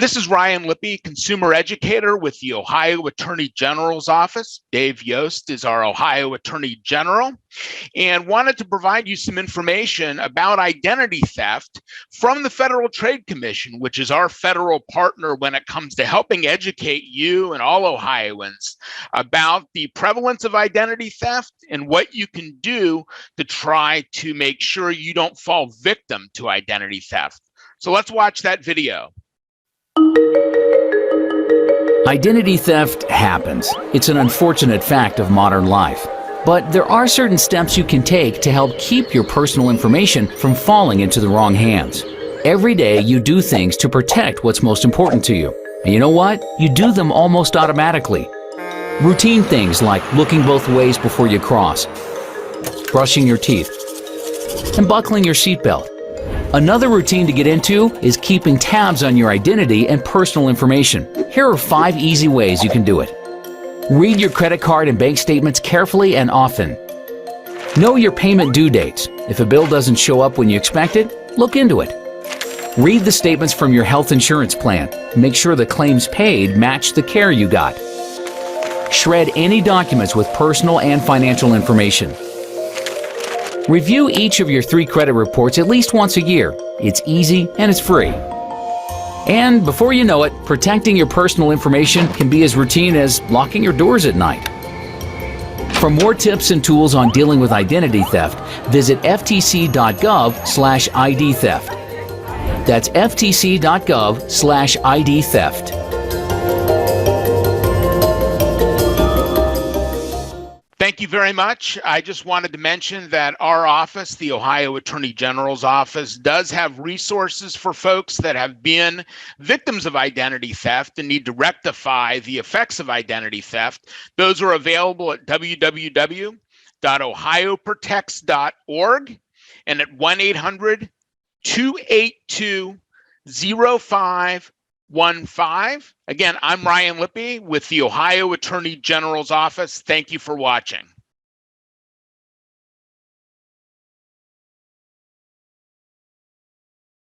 This is Ryan Lippe, consumer educator with the Ohio Attorney General's office. Dave Yost is our Ohio Attorney General, and wanted to provide you some information about identity theft from the Federal Trade Commission, which is our federal partner when it comes to helping educate you and all Ohioans about the prevalence of identity theft and what you can do to try to make sure you don't fall victim to identity theft. So let's watch that video. Identity theft happens. It's an unfortunate fact of modern life. But there are certain steps you can take to help keep your personal information from falling into the wrong hands. Every day you do things to protect what's most important to you. And you know what? You do them almost automatically. Routine things like looking both ways before you cross, brushing your teeth, and buckling your seatbelt. Another routine to get into is keeping tabs on your identity and personal information. Here are 5 easy ways you can do it. Read your credit card and bank statements carefully and often. Know your payment due dates. If a bill doesn't show up when you expect it, look into it. Read the statements from your health insurance plan. Make sure the claims paid match the care you got. Shred any documents with personal and financial information. Review each of your 3 credit reports at least once a year. It's easy and it's free. And before you know it, protecting your personal information can be as routine as locking your doors at night. For more tips and tools on dealing with identity theft, visit ftc.gov/ID theft. That's ftc.gov/ID theft. Thank you very much. I just wanted to mention that our office, the Ohio Attorney General's office, does have resources for folks that have been victims of identity theft and need to rectify the effects of identity theft. Those are available at www.ohioprotects.org and at 1-800-282-0515. Again, I'm Ryan Lippe with the Ohio Attorney General's office. Thank you for watching.